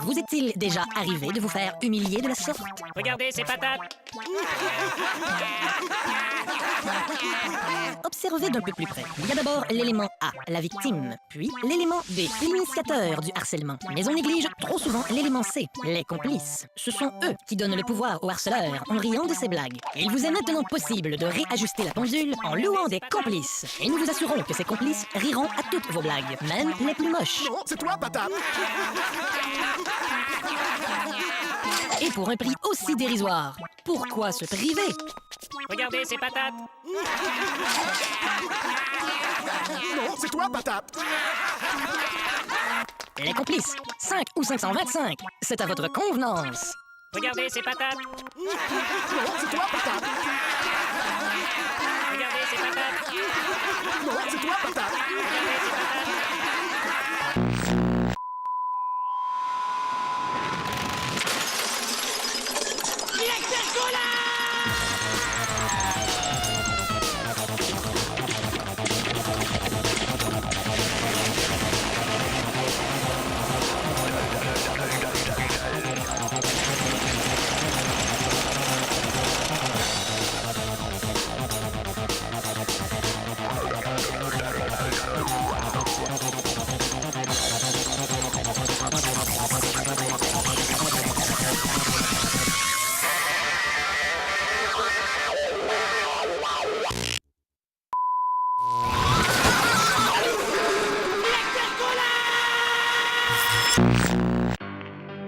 Vous est-il déjà arrivé de vous faire humilier de la sorte? Regardez ces patates! Observez d'un peu plus près. Il y a d'abord l'élément A, la victime, puis l'élément B, l'initiateur du harcèlement. Mais on néglige trop souvent l'élément C, les complices. Ce sont eux qui donnent le pouvoir au harceleur en riant de ses blagues. Il vous est maintenant possible de réajuster la pendule en louant des complices. Et nous vous assurons que ces complices riront à toutes vos blagues, même les plus moches. Non, c'est toi, patate! Et pour un prix aussi dérisoire, pourquoi se priver? Regardez ces patates! Non, c'est toi, patate! Les complices, 5 ou 525, c'est à votre convenance. Regardez ces patates! Non, c'est toi, patate! Regardez ces patates! Non, c'est toi, patate! Regardez ces patates!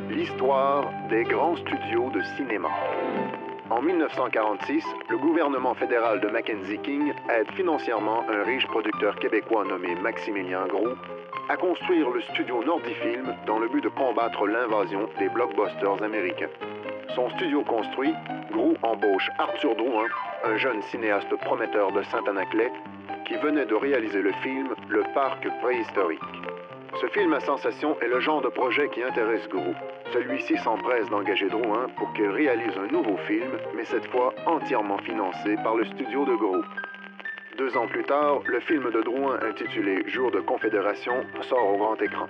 L'histoire des grands studios de cinéma. En 1946, le gouvernement fédéral de Mackenzie King aide financièrement un riche producteur québécois nommé Maximilien Groulx à construire le studio Nordifilm dans le but de combattre l'invasion des blockbusters américains. Son studio construit, Groulx embauche Arthur Drouin, un jeune cinéaste prometteur de Saint-Anaclet, qui venait de réaliser le film Le Parc préhistorique. Ce film à sensation est le genre de projet qui intéresse Groulx. Celui-ci s'empresse d'engager Drouin pour qu'il réalise un nouveau film, mais cette fois entièrement financé par le studio de Groulx. 2 ans plus tard, le film de Drouin intitulé Jour de Confédération sort au grand écran.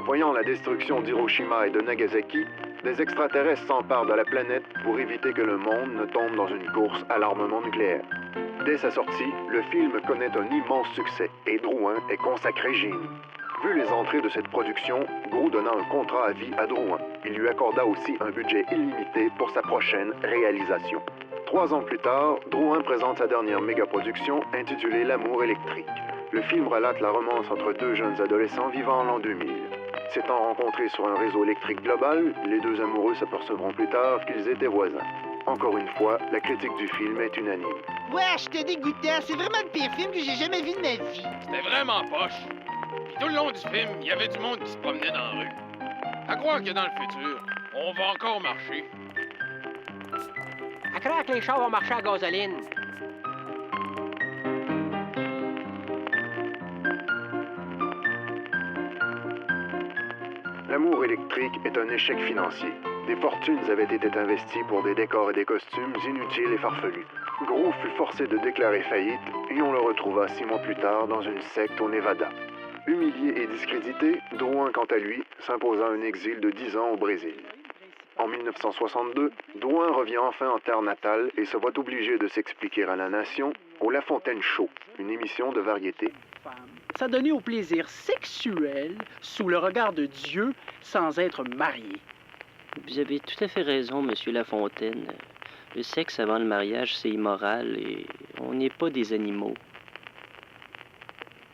Voyant la destruction d'Hiroshima et de Nagasaki, des extraterrestres s'emparent de la planète pour éviter que le monde ne tombe dans une course à l'armement nucléaire. Dès sa sortie, le film connaît un immense succès et Drouin est consacré génie. Vu les entrées de cette production, Groulx donna un contrat à vie à Drouin. Il lui accorda aussi un budget illimité pour sa prochaine réalisation. 3 ans plus tard, Drouin présente sa dernière méga-production intitulée L'amour électrique. Le film relate la romance entre 2 jeunes adolescents vivant en l'an 2000. S'étant rencontrés sur un réseau électrique global, les 2 amoureux s'apercevront plus tard qu'ils étaient voisins. Encore une fois, la critique du film est unanime. Ouais, j'étais dégoûtant. C'est vraiment le pire film que j'ai jamais vu de ma vie. C'était vraiment poche. Puis tout le long du film, il y avait du monde qui se promenait dans la rue. À croire que dans le futur, on va encore marcher. À croire que les chars vont marcher à gasoline. L'amour électrique est un échec financier. Des fortunes avaient été investies pour des décors et des costumes inutiles et farfelus. Groulx fut forcé de déclarer faillite et on le retrouva 6 mois plus tard dans une secte au Nevada. Humilié et discrédité, Drouin, quant à lui, s'imposa un exil de 10 ans au Brésil. En 1962, Drouin revient enfin en terre natale et se voit obligé de s'expliquer à la nation au La Fontaine Show, une émission de variété. S'adonner au plaisir sexuel sous le regard de Dieu sans être marié. Vous avez tout à fait raison, Monsieur Lafontaine. Le sexe avant le mariage, c'est immoral et on n'est pas des animaux.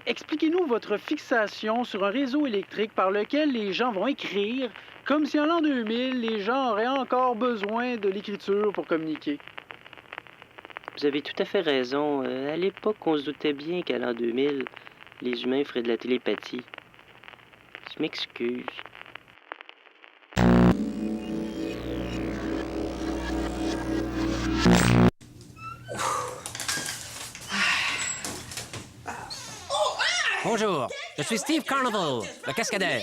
Expliquez-nous votre fixation sur un réseau électrique par lequel les gens vont écrire, comme si en l'an 2000, les gens auraient encore besoin de l'écriture pour communiquer. Vous avez tout à fait raison. À l'époque, on se doutait bien qu'à l'an 2000, les humains feraient de la télépathie. Je m'excuse. Bonjour, je suis Steve Carnival, le cascadeur.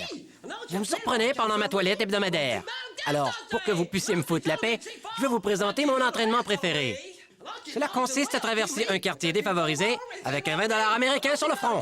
Vous me surprenez pendant ma toilette hebdomadaire. Alors, pour que vous puissiez me foutre la paix, je vais vous présenter mon entraînement préféré. Cela consiste à traverser un quartier défavorisé avec un 20$ américain sur le front.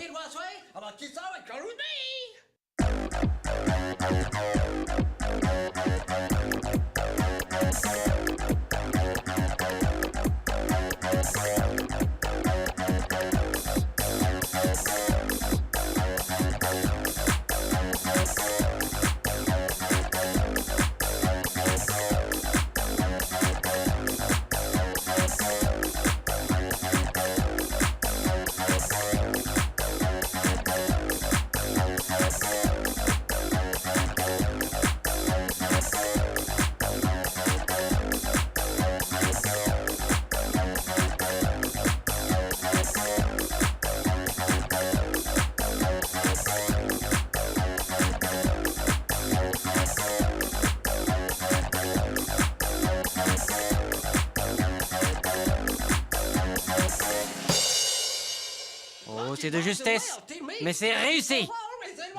c'est de justesse, mais c'est réussi.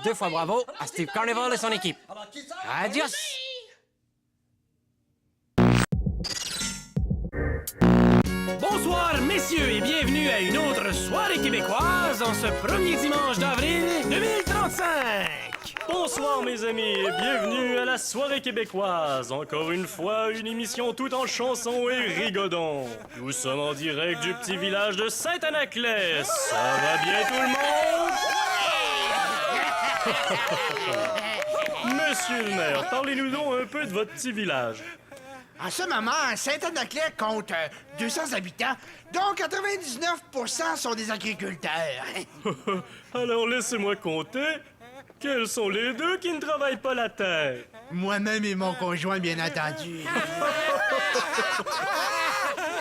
2 fois bravo à Steve Carnival et son équipe. Adios! Bonsoir, messieurs, et bienvenue à une autre soirée québécoise en ce premier dimanche d'avril 2035. Bonsoir, mes amis, et bienvenue à la soirée québécoise. Encore une fois, une émission toute en chansons et rigodons. Nous sommes en direct du petit village de Saint-Anaclet. Ça va bien, tout le monde? Monsieur le maire, parlez-nous donc un peu de votre petit village. En ce moment, Saint-Anaclet compte 200 habitants, dont 99% sont des agriculteurs. Alors laissez-moi compter. Quels sont les 2 qui ne travaillent pas la terre? Moi-même et mon conjoint, bien entendu.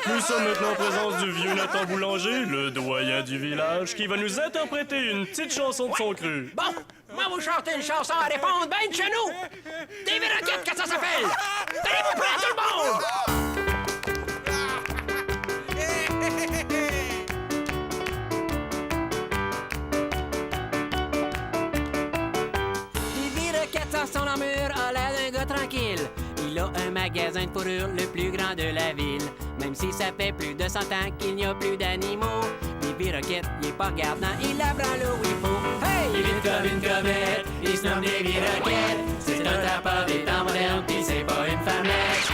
Nous sommes maintenant en présence du vieux Nathan Boulanger, le doyen du village, qui va nous interpréter une petite chanson de son cru. Bon, moi vous chantez une chanson à répondre ben de chez nous. David Rocket, que ça s'appelle. Tenez-vous prêts, tout le monde! David Rocket sans son armure a l'air d'un gars tranquille. Il a un magasin de fourrure le plus grand de la ville. Même si ça fait plus de 100 ans qu'il n'y a plus d'animaux, Davy Rocket, il est pas regardant, il la prend là où il faut. Hey! Il est vite comme une comète, il se nomme Davy Rocket. C'est un tapeur des temps modernes, pis c'est pas une femmelette.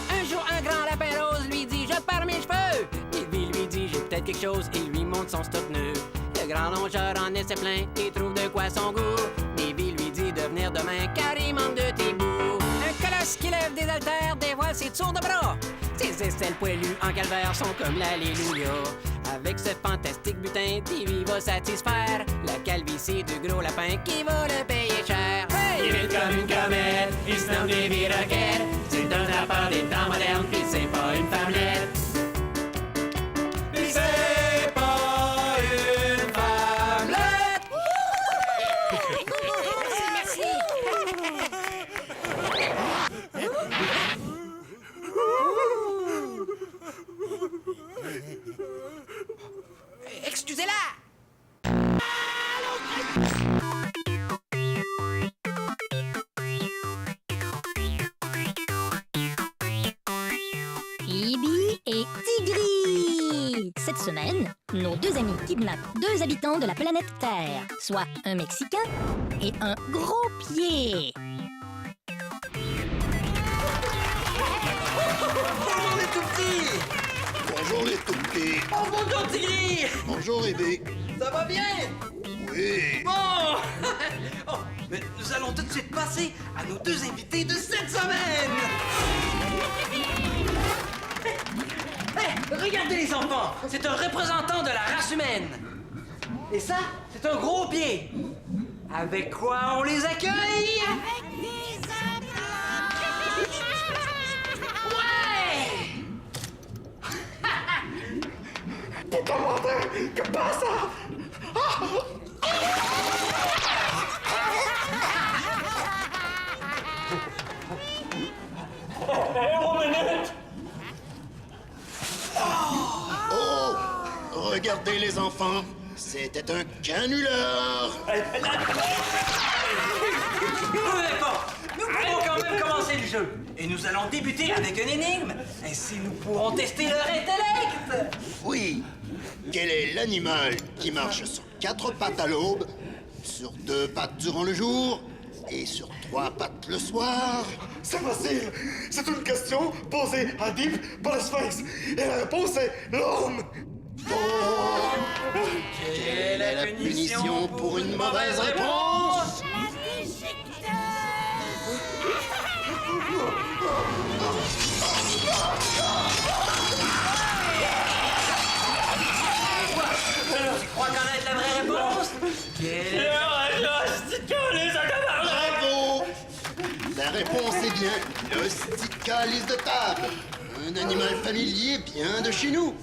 Un jour, un grand lapin rose lui dit « Je perds mes cheveux !» Davy lui dit « J'ai peut-être quelque chose » et lui montre son stock neuf. Le grand longeur en essaie plein et trouve de quoi son goût. Davy lui dit de venir demain car il manque de tes bouts. Un colosse qui lève des haltères dévoile ses tours de bras. Ses aisselles poilues en calvaire sont comme l'alléluia. Avec ce fantastique butin, Davy va satisfaire la calvitie du gros lapin qui va le payer cher. Hey! Il est vite comme une comète, il se nomme Davy Rocket. C'est un rappeur des temps modernes, pis c'est pas une femmelette. Pis c'est pas une femmelette. Merci. Excusez-la! Phoebe et Tigri! Cette semaine, nos 2 amis kidnappent 2 habitants de la planète Terre, soit un Mexicain et un gros pied. Bonjour les tout petits! Bonjour les tout petits! Oh bonjour Tigri! Bonjour Hébé! Ça va bien? Oui! Bon! Oh, mais nous allons tout de suite passer à nos 2 invités de cette semaine! Hey, regardez les enfants! C'est un représentant de la race humaine! Et ça, c'est un gros pied! Avec quoi on les accueille? Avec des Ouais! Des commentaires! Que passe ça? Oh! Regardez les enfants! C'était un canular! D'accord. Nous pouvons quand même commencer le jeu. Et nous allons débuter avec une énigme. Ainsi, nous pourrons tester leur intellect. Oui! Quel est l'animal qui marche sur 4 pattes à l'aube, sur 2 pattes durant le jour et sur 3 pattes le soir? C'est facile! C'est une question posée à Deep par le Sphinx. Et la réponse est l'homme! Quelle est la punition pour une mauvaise réponse? Tu crois connaître la vraie réponse? Bravo! La réponse est bien le sticalis de table. Un animal familier bien de chez nous.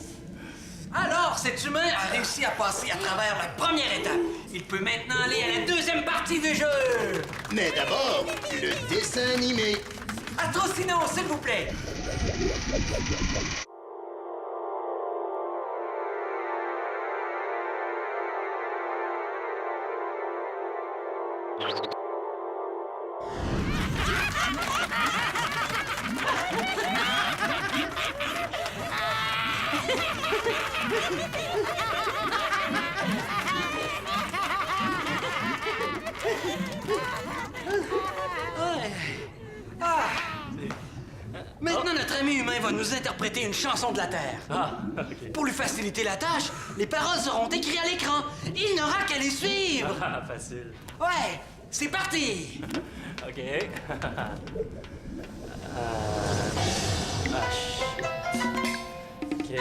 Alors, cet humain a réussi à passer à travers la première étape. Il peut maintenant aller à la deuxième partie du jeu. Mais d'abord, le dessin animé. Atrocino, s'il vous plaît. Maintenant, notre ami humain va nous interpréter une chanson de la Terre. Pour lui faciliter la tâche, les paroles seront écrites à l'écran. Il n'aura qu'à les suivre. Facile. Ouais, c'est parti. OK. OK.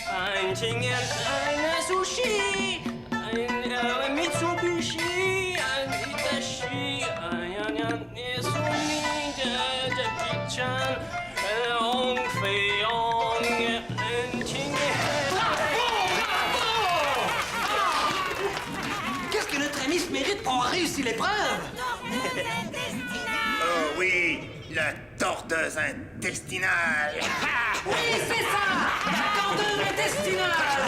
I'm thinking I'm a sushi. I'm a Mitsubishi. I'm Hitachi. I'm Sumi. Jackie Chan. Hong Fei-Hong. Qu'est-ce que notre ami se mérite pour avoir réussi l'épreuve? Oh oui, la tordeuse intestinale. Oui, c'est ça! La tordeuse intestinale!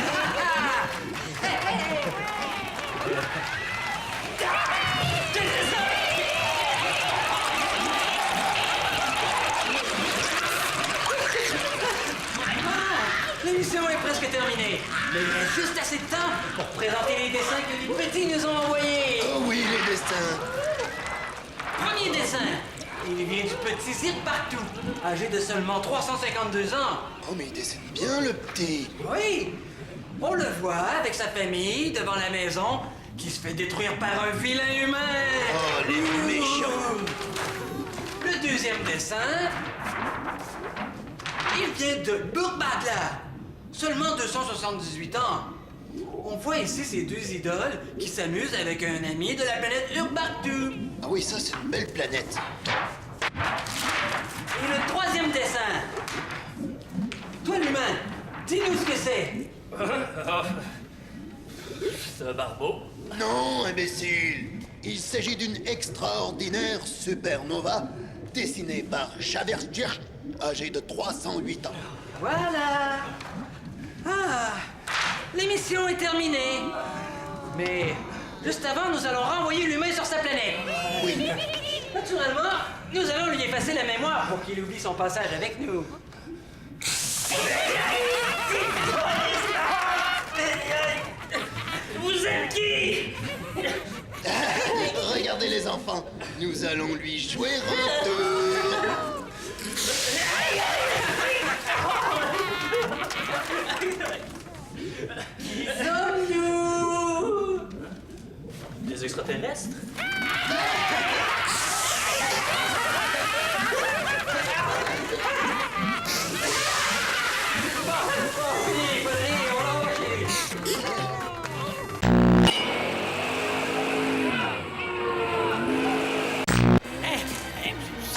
L'émission est presque terminée, mais il reste juste assez de temps pour présenter les dessins que les petits nous ont envoyés. Oh oui, les destins. Premier dessin. Il vient du petit Cirque Partout, âgé de seulement 352 ans. Oh, mais il dessine bien, le petit. Oui, on le voit avec sa famille devant la maison qui se fait détruire par un vilain humain. Oh, les méchants. Le deuxième dessin, il vient de Burbadla, seulement 278 ans. On voit ici ces deux idoles qui s'amusent avec un ami de la planète Urbartu. Ah oui, ça, c'est une belle planète. Et le troisième dessin. Toi, l'humain, dis-nous ce que c'est. C'est un barbeau. Non, imbécile. Il s'agit d'une extraordinaire supernova dessinée par Javertjerch, âgé de 308 ans. Voilà. Ah, l'émission est terminée. Mais juste avant, nous allons renvoyer l'humain sur sa planète. Oui. Naturellement, nous allons lui effacer la mémoire pour qu'il oublie son passage avec nous. Vous êtes qui? Regardez les enfants, nous allons lui jouer un tour. Qui sommes-nous? Des extraterrestres?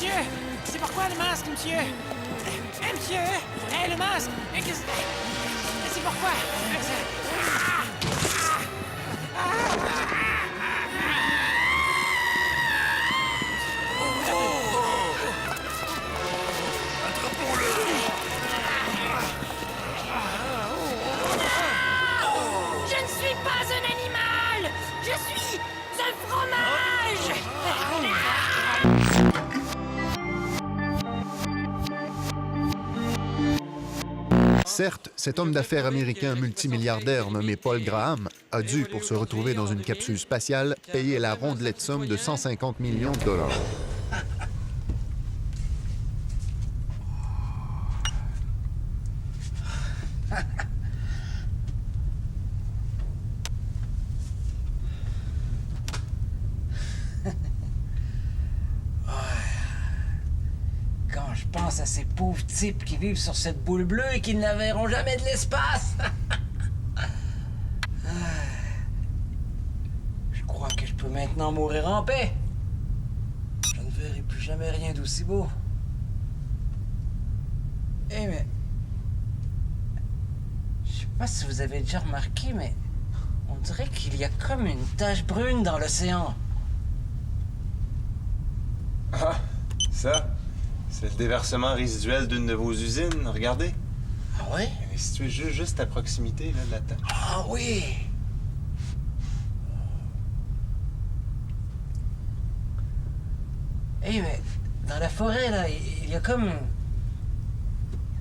Monsieur, c'est pourquoi le masque, monsieur? Monsieur, le masque, c'est pourquoi? Je ne suis pas un animal! Je suis un fromage! Certes, cet homme d'affaires américain multimilliardaire nommé Paul Graham a dû, pour se retrouver dans une capsule spatiale, payer la rondelette somme de 150 millions de dollars. Quand je pense à ces pauvres types qui vivent sur cette boule bleue et qui ne verront jamais de l'espace. Je crois que je peux maintenant mourir en paix. Je ne verrai plus jamais rien d'aussi beau. Eh mais... Je sais pas si vous avez déjà remarqué, mais... On dirait qu'il y a comme une tache brune dans l'océan. Ah, ça, c'est le déversement résiduel d'une de vos usines, regardez. Ah oui? Elle est située juste à proximité, là, de la tache. Ah oui! Hey, mais dans la forêt, là, il y a comme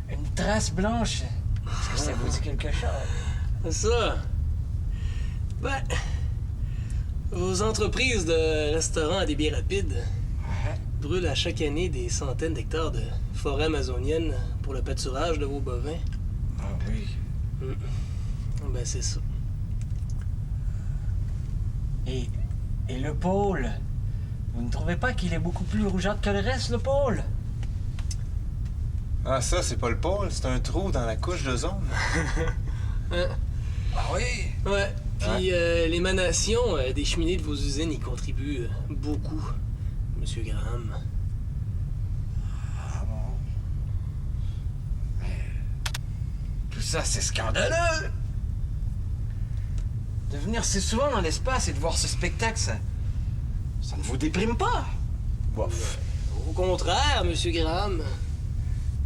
une trace blanche. Est-ce que ça vous dit quelque chose? Ça? Ben, vos entreprises de restaurants à débit rapide brûlent à chaque année des centaines d'hectares de forêt amazonienne pour le pâturage de vos bovins. Ah oui. Ben, c'est ça. Et le pôle? Vous ne trouvez pas qu'il est beaucoup plus rougeâtre que le reste, le pôle? Ah, ça, c'est pas le pôle, c'est un trou dans la couche d'ozone. Ah oui? Ouais. Puis l'émanation des cheminées de vos usines y contribue beaucoup, Monsieur Graham. Ah bon? Mais... tout ça, c'est scandaleux! De venir si souvent dans l'espace et de voir ce spectacle, ça ne vous déprime pas? Bof. Au contraire, Monsieur Graham.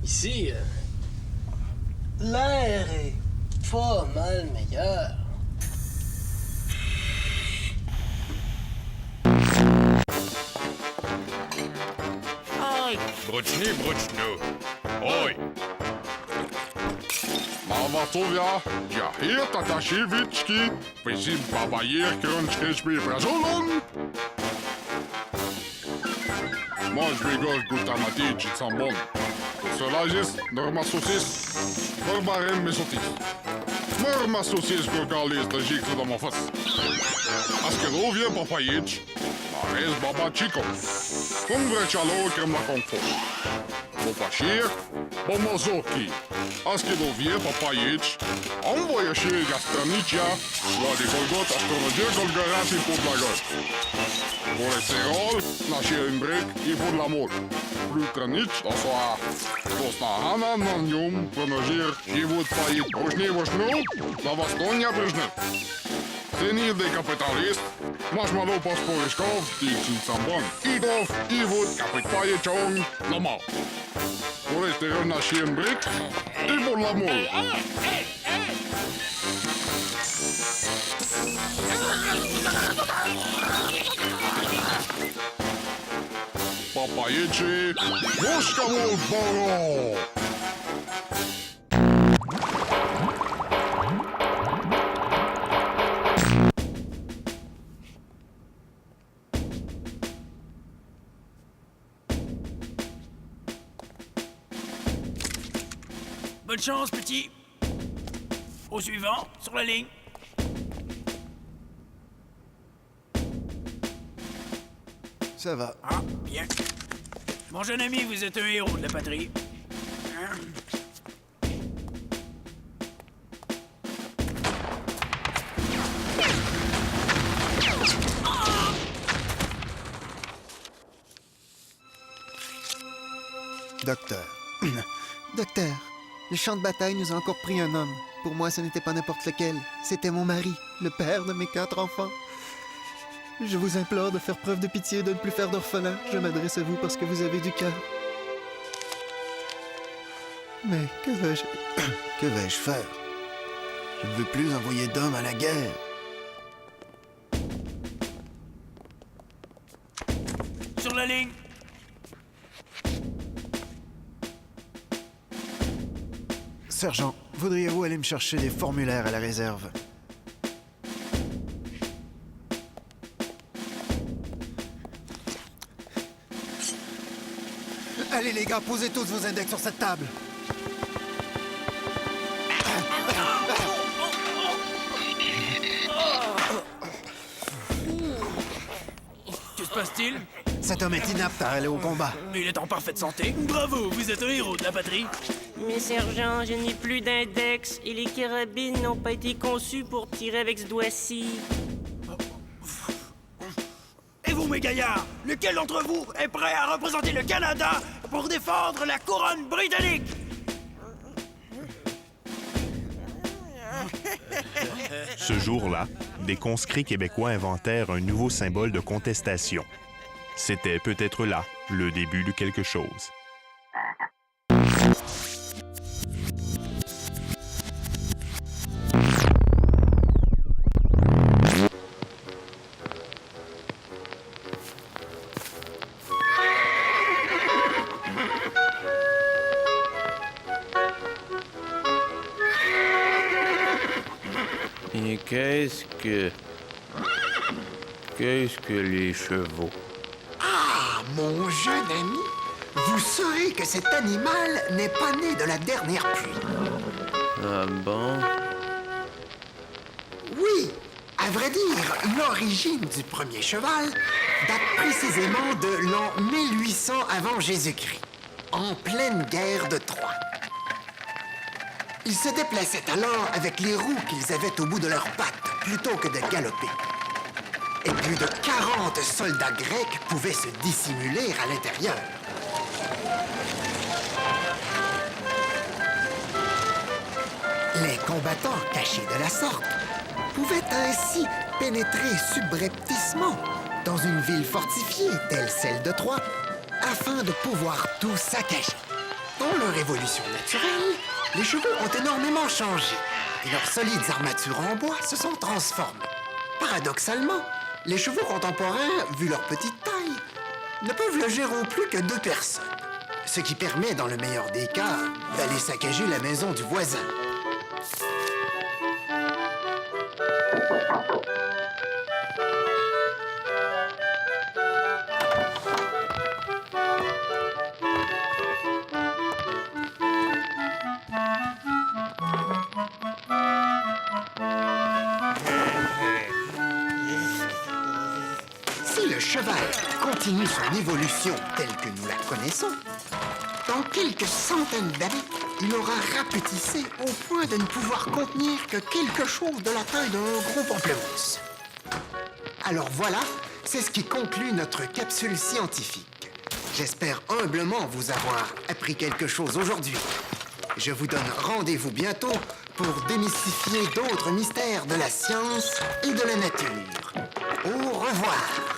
Ici, l'air est pas mal meilleur. Bruczny, bruczny. Oj. Małatowia, Jahir Tatasiewicki, wyzim babajer krączkieżby brazolon. Mange bigos glutamatici sambon. Solagis, norma saucis, barbarem mesotis. Norma saucis gorgalis de jikse de mofas. Askerovia papajic, mares baba chico. Congratulalo krem la confo. Popashir, pomozoki. Askerovia papajic, envoyaché gastranicia, la de golgot astronodia golgarati podlagot. Pour les céroles, nașe în brec e pour l'amour. Plus trănici, la soa. Tosta hana nanium, prănăjir și văd pait. Oșne voșnu, la vastonia brâșnet. Senil de capitalist, mașmalo pasporișkov, ticin samban. Idov, i văd capit paie ceong, la mau. Pour les céroles nașe în brec e pour l'amour. Papajici, mușcamul boro! Bonne chance, petit. Au suivant, sur la ligne. Ça va. Ah, bien. Mon jeune ami, vous êtes un héros de la patrie. Docteur. Docteur, le champ de bataille nous a encore pris un homme. Pour moi, ce n'était pas n'importe lequel. C'était mon mari, le père de mes 4 enfants. Je vous implore de faire preuve de pitié et de ne plus faire d'orphelin. Je m'adresse à vous parce que vous avez du cœur. Mais que vais-je... que vais-je faire? Je ne veux plus envoyer d'hommes à la guerre. Sur la ligne. Sergent, voudriez-vous aller me chercher des formulaires à la réserve? Allez les gars, posez tous vos index sur cette table. Que se passe-t-il? Cet homme est inapte à aller au combat. Il est en parfaite santé. Bravo, vous êtes un héros de la patrie. Mais sergent, je n'ai plus d'index et les carabines n'ont pas été conçues pour tirer avec ce doigt-ci. Et vous, mes gaillards, lequel d'entre vous est prêt à représenter le Canada pour défendre la couronne britannique? Ce jour-là, des conscrits québécois inventèrent un nouveau symbole de contestation. C'était peut-être là le début de quelque chose. Et qu'est-ce que les chevaux? Ah, mon jeune ami, vous saurez que cet animal n'est pas né de la dernière pluie. Ah bon? Oui, à vrai dire, l'origine du premier cheval date précisément de l'an 1800 avant Jésus-Christ, en pleine guerre de Troie. Ils se déplaçaient alors avec les roues qu'ils avaient au bout de leurs pattes, plutôt que de galoper. Et plus de 40 soldats grecs pouvaient se dissimuler à l'intérieur. Les combattants cachés de la sorte pouvaient ainsi pénétrer subrepticement dans une ville fortifiée telle celle de Troie afin de pouvoir tout saccager. Dans leur évolution naturelle, les chevaux ont énormément changé et leurs solides armatures en bois se sont transformées. Paradoxalement, les chevaux contemporains, vu leur petite taille, ne peuvent loger au plus que 2 personnes, ce qui permet, dans le meilleur des cas, d'aller saccager la maison du voisin. Si le cheval continue son évolution telle que nous la connaissons, dans quelques centaines d'années, il aura rapetissé au point de ne pouvoir contenir que quelque chose de la taille d'un gros pamplemousse. Alors voilà, c'est ce qui conclut notre capsule scientifique. J'espère humblement vous avoir appris quelque chose aujourd'hui. Je vous donne rendez-vous bientôt pour démystifier d'autres mystères de la science et de la nature. Au revoir!